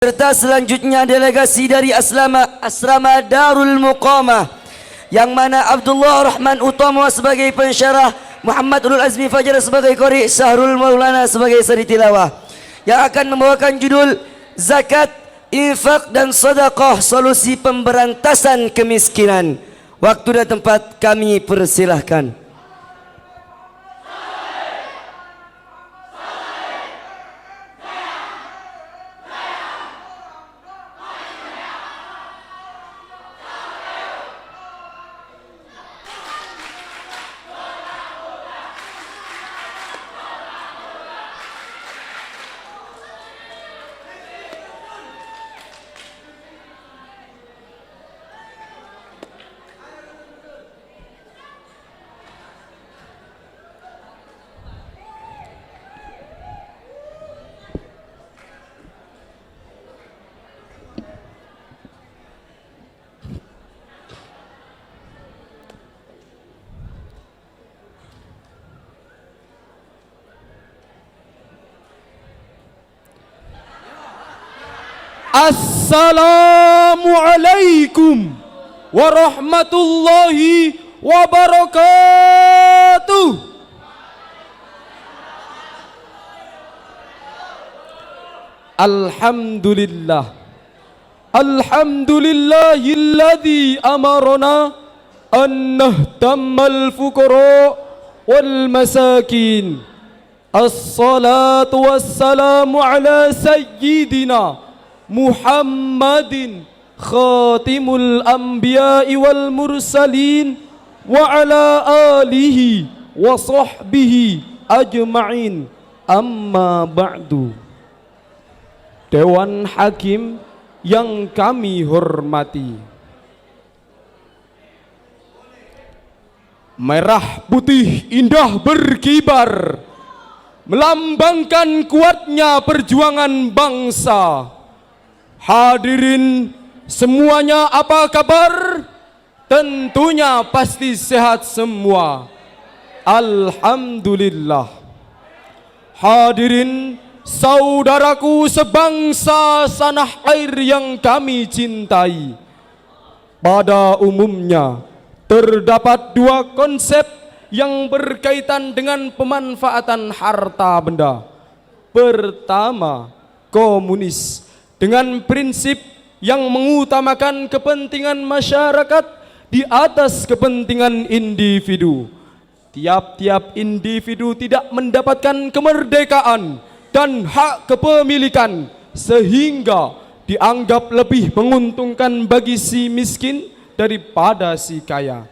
Serta selanjutnya delegasi dari Asrama Darul Muqamah, yang mana Abdullah Rahman Utama sebagai pensyarah, Muhammad Ulul Azmi Fajar sebagai qari, Sahrul Maulana sebagai sari tilawah, yang akan membawakan judul Zakat, Infak dan Sedekah, Solusi Pemberantasan Kemiskinan. Waktu dan tempat kami persilahkan. Assalamualaikum warahmatullahi wabarakatuh. Alhamdulillah, alhamdulillahilladzi amarna an nahtammal fuqara wal masakin. Assalatu wassalamu ala sayyidina Muhammadin khatimul anbiya'i wal mursalin wa ala alihi wa sahbihi ajma'in, amma ba'du. Dewan Hakim yang kami hormati, merah putih indah berkibar melambangkan kuatnya perjuangan bangsa. Hadirin semuanya, apa kabar? Tentunya pasti sehat semua. Alhamdulillah. Hadirin saudaraku sebangsa sanah air yang kami cintai, pada umumnya terdapat dua konsep yang berkaitan dengan pemanfaatan harta benda. Pertama, komunis, dengan prinsip yang mengutamakan kepentingan masyarakat di atas kepentingan individu. Tiap-tiap individu tidak mendapatkan kemerdekaan dan hak kepemilikan, sehingga dianggap lebih menguntungkan bagi si miskin daripada si kaya.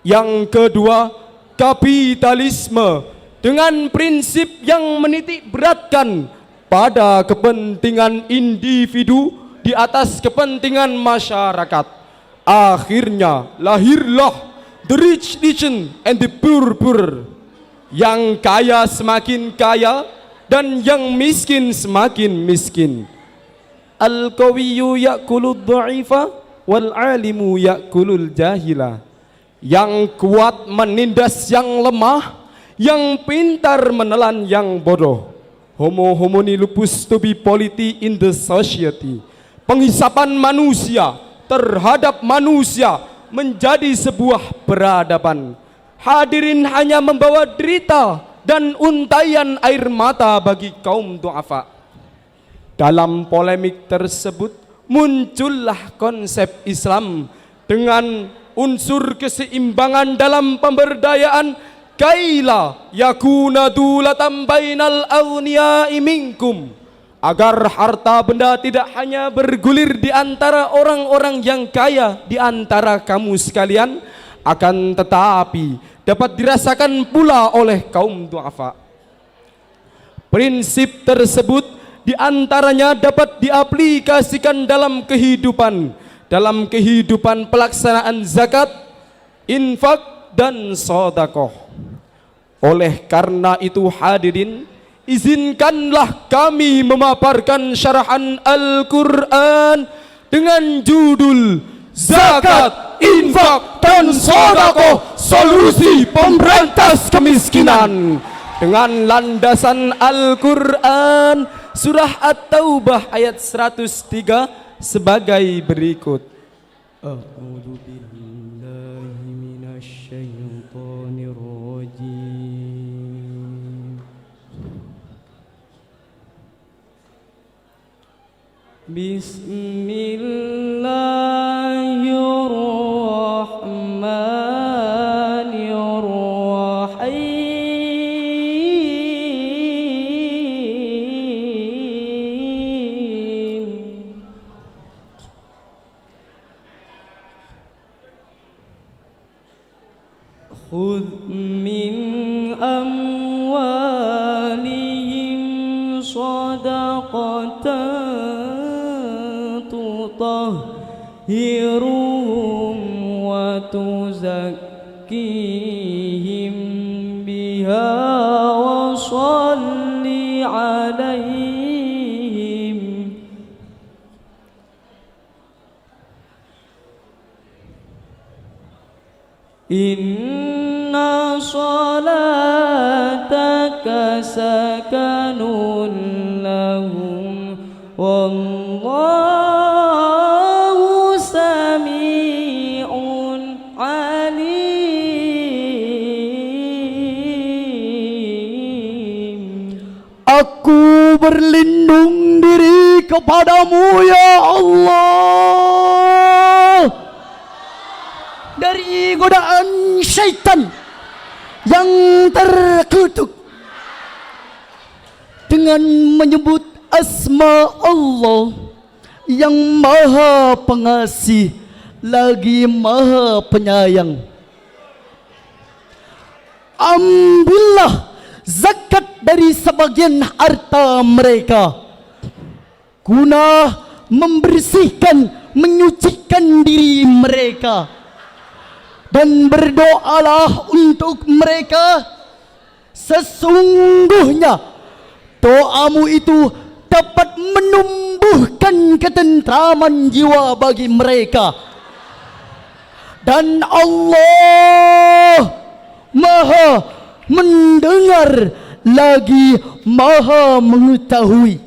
Yang kedua, kapitalisme, dengan prinsip yang menitik beratkan pada kepentingan individu di atas kepentingan masyarakat. Akhirnya lahirlah the rich nation and the poor poor. Yang kaya semakin kaya dan yang miskin semakin miskin. Al-qawiyyu ya'kulud dha'ifa wal 'alimu ya'kulul jahila. Yang kuat menindas yang lemah, yang pintar menelan yang bodoh. Homo homini lupus to be polity in the society. Penghisapan manusia terhadap manusia menjadi sebuah peradaban. Hadirin hanya membawa derita dan untaian air mata bagi kaum du'afa. Dalam polemik tersebut muncullah konsep Islam dengan unsur keseimbangan dalam pemberdayaan, kaila yakuna dulatan bainal awniya'i minkum, agar harta benda tidak hanya bergulir di antara orang-orang yang kaya di antara kamu sekalian, akan tetapi dapat dirasakan pula oleh kaum du'afa. Prinsip tersebut diantaranya dapat diaplikasikan dalam kehidupan pelaksanaan zakat, infak dan sedekah. Oleh karena itu hadirin, izinkanlah kami memaparkan syarahan Al-Quran dengan judul Zakat, Infak dan Sedekah, Solusi Pemberantas Kemiskinan, dengan landasan Al-Quran Surah At-Taubah ayat 103 sebagai berikut. A'udzu billahi minasy syaithanir rajim. Bismillahirrahmanirrahim. Khudh min amwalihim sadaqatan tutahhiruhum wa tuzakkihim biha wa shalli alaihim. Inna salataka sakanun lahum wallahu sami'un alim. Aku berlindung diri kepadamu ya Allah dari godaan syaitan yang terkutuk dengan menyebut asma Allah yang maha pengasih lagi maha penyayang. Ambillah zakat dari sebagian harta mereka guna membersihkan, menyucikan diri mereka, dan berdoalah untuk mereka. Sesungguhnya doamu itu dapat menumbuhkan ketentraman jiwa bagi mereka, dan Allah maha mendengar lagi maha mengetahui.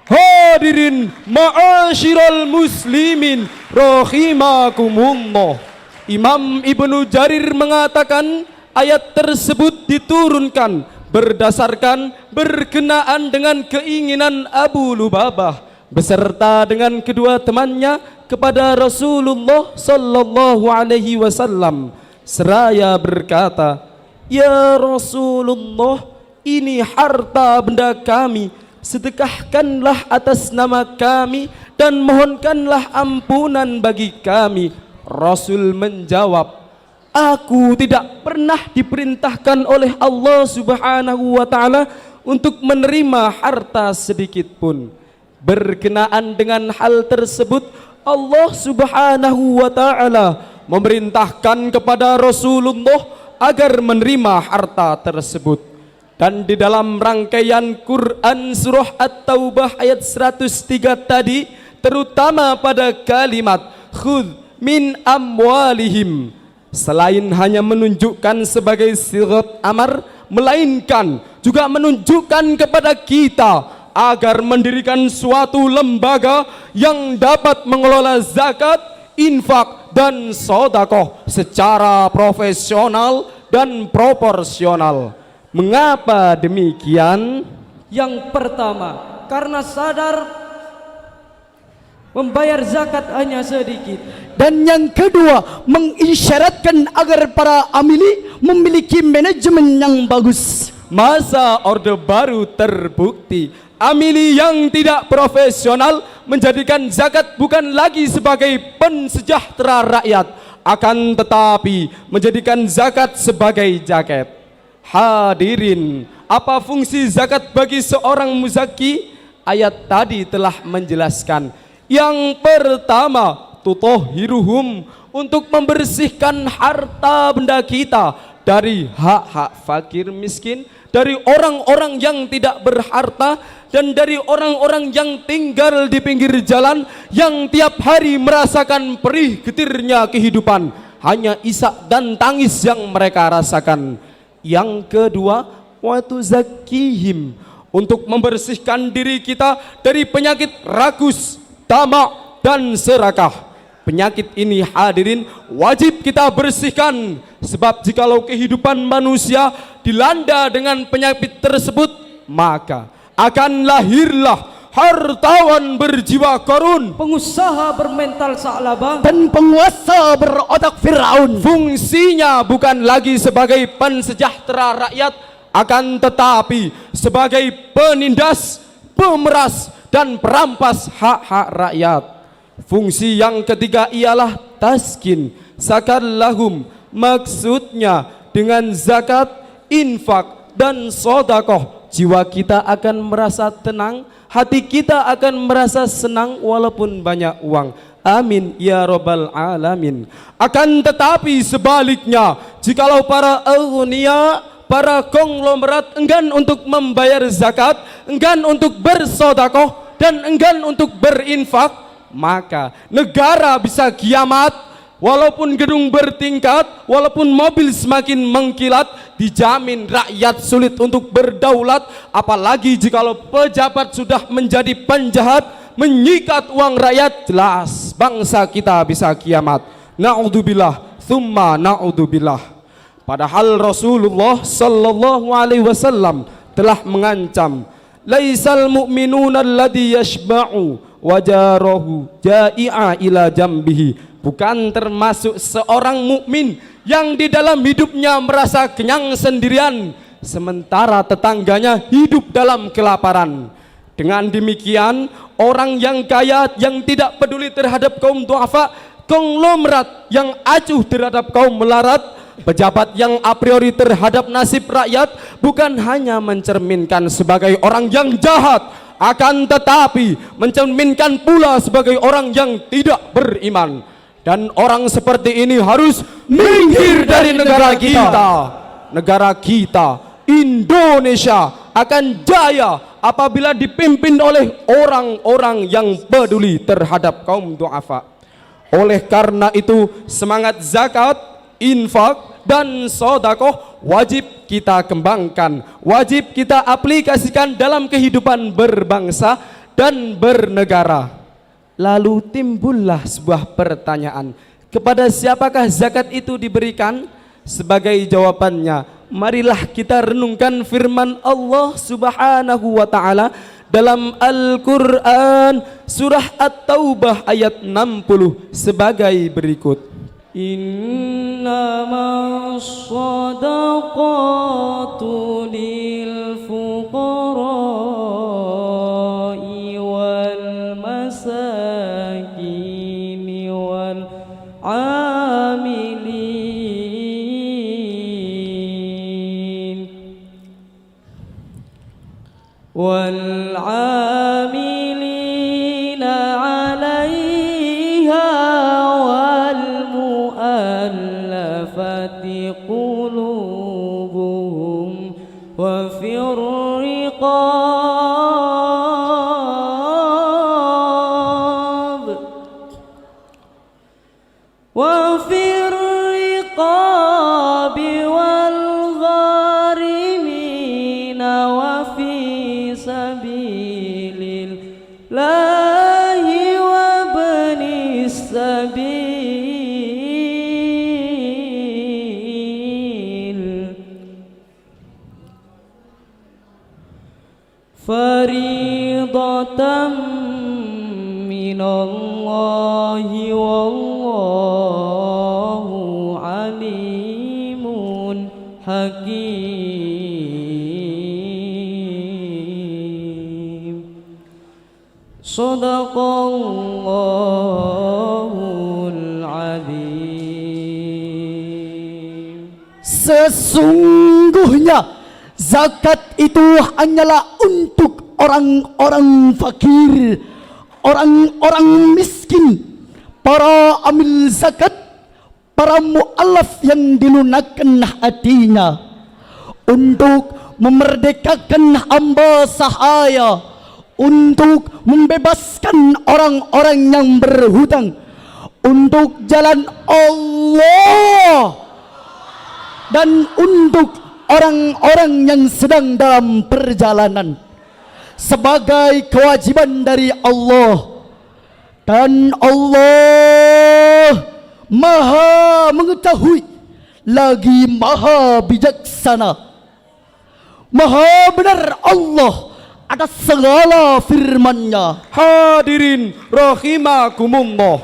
Hadirin ma'asyiral muslimin rahimakumullah. Imam Ibnu Jarir mengatakan ayat tersebut diturunkan berdasarkan berkenaan dengan keinginan Abu Lubabah beserta dengan kedua temannya kepada Rasulullah sallallahu alaihi wasallam seraya berkata, "Ya Rasulullah, ini harta benda kami, sedekahkanlah atas nama kami dan mohonkanlah ampunan bagi kami." Rasul menjawab, "Aku tidak pernah diperintahkan oleh Allah Subhanahu wa taala untuk menerima harta sedikit pun." Berkenaan dengan hal tersebut, Allah Subhanahu wa taala memerintahkan kepada Rasulullah agar menerima harta tersebut. Dan di dalam rangkaian Quran surah At-Taubah ayat 103 tadi, terutama pada kalimat khudh min amwalihim, selain hanya menunjukkan sebagai sigat amar, melainkan juga menunjukkan kepada kita agar mendirikan suatu lembaga yang dapat mengelola zakat, infak, dan sedekah secara profesional dan proporsional. Mengapa demikian? Yang pertama, karena sadar membayar zakat hanya sedikit. Dan yang kedua, mengisyaratkan agar para amili memiliki manajemen yang bagus. Masa Orde Baru terbukti amili yang tidak profesional menjadikan zakat bukan lagi sebagai pensejahtera rakyat, akan tetapi menjadikan zakat sebagai jaket. Hadirin, apa fungsi zakat bagi seorang muzaki? Ayat tadi telah menjelaskan. Yang pertama, tutahhiruhum, untuk membersihkan harta benda kita dari hak-hak fakir miskin, dari orang-orang yang tidak berharta, dan dari orang-orang yang tinggal di pinggir jalan, yang tiap hari merasakan perih getirnya kehidupan. Hanya isak dan tangis yang mereka rasakan. Yang kedua, wa tuzakkihim, untuk membersihkan diri kita dari penyakit rakus, tamak, dan serakah. Penyakit ini hadirin wajib kita bersihkan, sebab jikalau kehidupan manusia dilanda dengan penyakit tersebut, maka akan lahirlah hartawan berjiwa korun, pengusaha bermental sa'labah, dan penguasa berotak Fir'aun. Fungsinya bukan lagi sebagai pensejahtera rakyat, akan tetapi sebagai penindas, pemeras, dan perampas hak-hak rakyat. Fungsi yang ketiga ialah taskin, zakat lahum. Maksudnya dengan zakat, infak, dan sodakoh, jiwa kita akan merasa tenang, hati kita akan merasa senang walaupun banyak uang. Amin ya rabbal alamin. Akan tetapi sebaliknya, jikalau para aghnia, para konglomerat enggan untuk membayar zakat, enggan untuk bersodakoh, dan enggan untuk berinfak, maka negara bisa kiamat. Walaupun gedung bertingkat, walaupun mobil semakin mengkilat, dijamin rakyat sulit untuk berdaulat. Apalagi jikalau pejabat sudah menjadi penjahat, menyikat uang rakyat, jelas bangsa kita bisa kiamat. Na'udzubillah, thumma na'udzubillah. Padahal Rasulullah sallallahu alaihi wasallam telah mengancam, laisal mu'minuna alladhi yashba'u wajarahu ja'i'a ila jambihi. Bukan termasuk seorang mukmin yang di dalam hidupnya merasa kenyang sendirian, sementara tetangganya hidup dalam kelaparan. Dengan demikian, orang yang kaya yang tidak peduli terhadap kaum duafa, konglomerat yang acuh terhadap kaum melarat, pejabat yang a priori terhadap nasib rakyat, bukan hanya mencerminkan sebagai orang yang jahat, akan tetapi mencerminkan pula sebagai orang yang tidak beriman. Dan orang seperti ini harus minggir dari negara kita. Negara kita, Indonesia, akan jaya apabila dipimpin oleh orang-orang yang peduli terhadap kaum duafa. Oleh karena itu, semangat zakat, infak, dan sodakoh wajib kita kembangkan, wajib kita aplikasikan dalam kehidupan berbangsa dan bernegara. Lalu timbullah sebuah pertanyaan, kepada siapakah zakat itu diberikan? Sebagai jawabannya, marilah kita renungkan firman Allah Subhanahu wa taala dalam Al-Qur'an surah At-Taubah ayat 60 sebagai berikut. Innamas shadaqatu lil fuqara'i wal masakini wal amilin wal amilina 'alaiha wal mu'allafati qulubuhum wa fir riqab wa fir riqabi wal gharimina wa fi sabilillahi wa ibnis sabil faridatan minallahi wallahu alimun hakim. Shadaqallahul azim. Sesungguhnya zakat itu hanyalah untuk orang-orang fakir, orang-orang miskin, para amil zakat, para mu'alaf yang dilunakkan hatinya, untuk memerdekakan hamba sahaya, untuk membebaskan orang-orang yang berhutang, untuk jalan Allah, dan untuk orang-orang yang sedang dalam perjalanan. sebagai kewajiban dari Allah. Dan Allah Maha mengetahui lagi Maha bijaksana. Maha benar Allah atas segala firman-Nya. Hadirin rahimakumullah.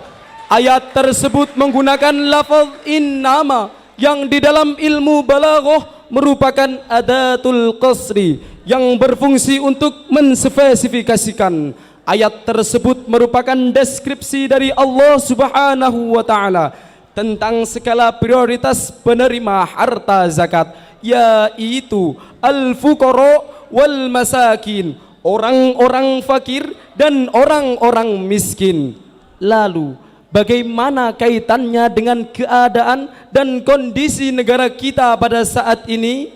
Ayat tersebut menggunakan lafaz innama yang di dalam ilmu balaghah merupakan adatul qasri yang berfungsi untuk menspesifikasikan. Ayat tersebut merupakan deskripsi dari Allah Subhanahu wa taala tentang skala prioritas penerima harta zakat, yaitu al-fuqara wal masakin, orang-orang fakir dan orang-orang miskin. Lalu bagaimana kaitannya dengan keadaan dan kondisi negara kita pada saat ini?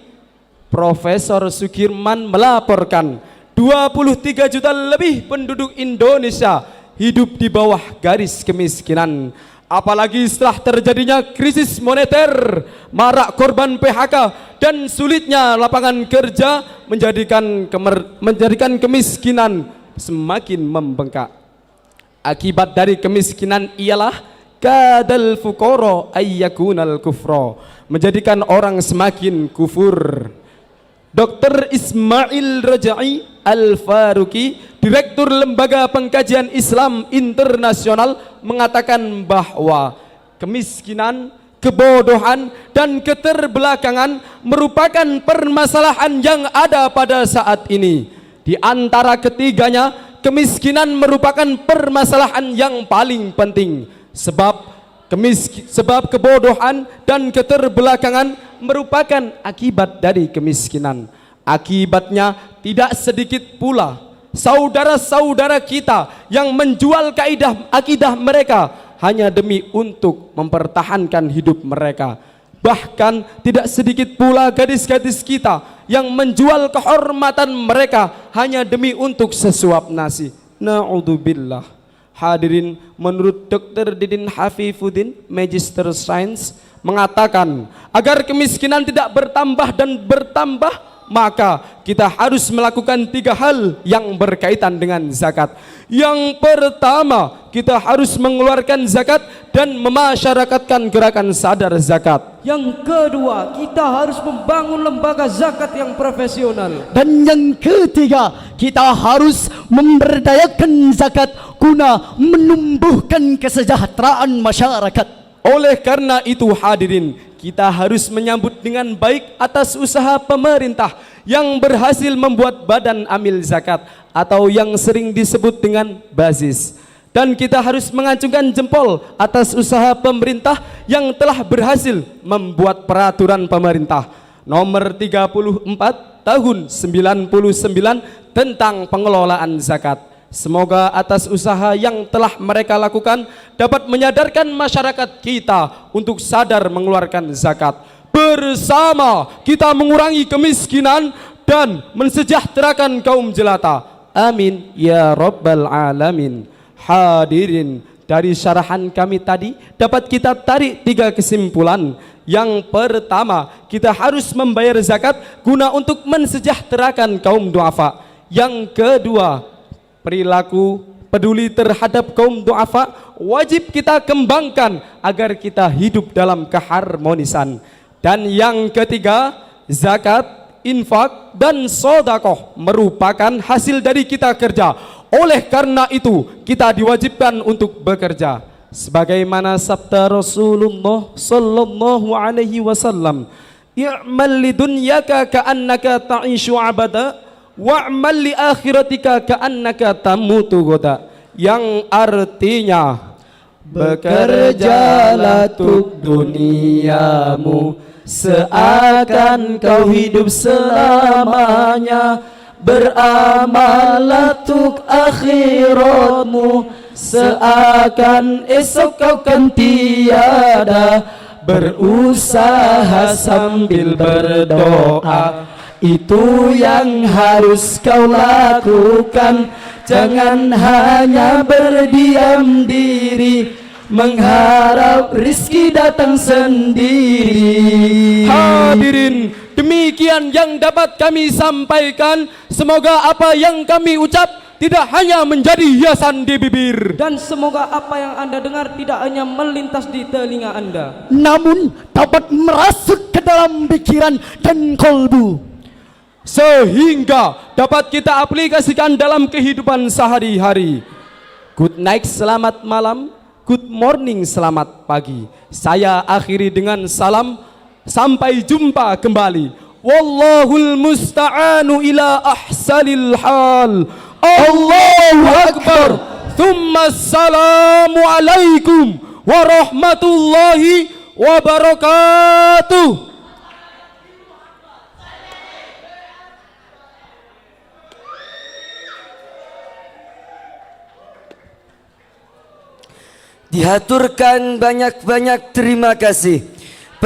Profesor Sukirman melaporkan 23 juta lebih penduduk Indonesia hidup di bawah garis kemiskinan. Apalagi setelah terjadinya krisis moneter, marak korban PHK, dan sulitnya lapangan kerja menjadikan kemiskinan semakin membengkak. Akibat dari kemiskinan ialah kadal fuqara ayyakunal kufra, menjadikan orang semakin kufur. Dr. Ismail Raja'i Al-Faruqi, Direktur Lembaga Pengkajian Islam Internasional, mengatakan bahwa kemiskinan, kebodohan, dan keterbelakangan merupakan permasalahan yang ada pada saat ini. Di antara ketiganya, kemiskinan merupakan permasalahan yang paling penting, sebab kebodohan dan keterbelakangan merupakan akibat dari kemiskinan. Akibatnya tidak sedikit pula saudara-saudara kita yang menjual akidah mereka hanya demi untuk mempertahankan hidup mereka. Bahkan tidak sedikit pula gadis-gadis kita yang menjual kehormatan mereka hanya demi untuk sesuap nasi. Na'udzubillah. Hadirin, menurut Dr. Didin Hafifuddin, Magister Sains, mengatakan agar kemiskinan tidak bertambah dan bertambah, maka kita harus melakukan 3 hal yang berkaitan dengan zakat. Yang pertama, kita harus mengeluarkan zakat dan memasyarakatkan gerakan sadar zakat. Yang kedua, kita harus membangun lembaga zakat yang profesional. Dan yang ketiga, kita harus memberdayakan zakat guna menumbuhkan kesejahteraan masyarakat. Oleh karena itu hadirin, kita harus menyambut dengan baik atas usaha pemerintah yang berhasil membuat badan amil zakat atau yang sering disebut dengan BAZIS. Dan kita harus mengacungkan jempol atas usaha pemerintah yang telah berhasil membuat peraturan pemerintah nomor 34 tahun 99 tentang pengelolaan zakat. Semoga atas usaha yang telah mereka lakukan dapat menyadarkan masyarakat kita untuk sadar mengeluarkan zakat. Bersama kita mengurangi kemiskinan dan mensejahterakan kaum jelata. Amin ya rabbal alamin. Hadirin, dari syarahan kami tadi dapat kita tarik 3 kesimpulan. Yang pertama, kita harus membayar zakat guna untuk mensejahterakan kaum duafa. Yang kedua, perilaku peduli terhadap kaum duafa wajib kita kembangkan agar kita hidup dalam keharmonisan. Dan yang ketiga, zakat, infak, dan sedekah merupakan hasil dari kita kerja. Oleh karena itu, kita diwajibkan untuk bekerja. Sebagaimana sabda Rasulullah sallallahu alaihi wasallam, "I'mal lidunyaka ka'annaka ta'ishu abada, wa'mal li akhiratika ka'annaka tamutu goda." Yang artinya, bekerjalah untuk duniamu seakan kau hidup selamanya, beramallah untuk akhiratmu seakan esok kau kan tiada, berusaha sambil berdoa, itu yang harus kau lakukan. Jangan hanya berdiam diri mengharap rizki datang sendiri. Hadirin, Demikian yang dapat kami sampaikan. Semoga apa yang kami ucap tidak hanya menjadi hiasan di bibir, Dan semoga apa yang Anda dengar tidak hanya melintas di telinga Anda, namun dapat merasuk ke dalam pikiran dan kolbu, sehingga dapat kita aplikasikan dalam kehidupan sehari-hari. Good night, selamat malam. Good morning, selamat pagi. Saya akhiri dengan salam. Sampai jumpa kembali. Wallahul musta'anu ila ahsanil hal. Allahu Akbar. Thumma assalamu alaikum warahmatullahi wabarakatuh. Dihaturkan banyak-banyak terima kasih.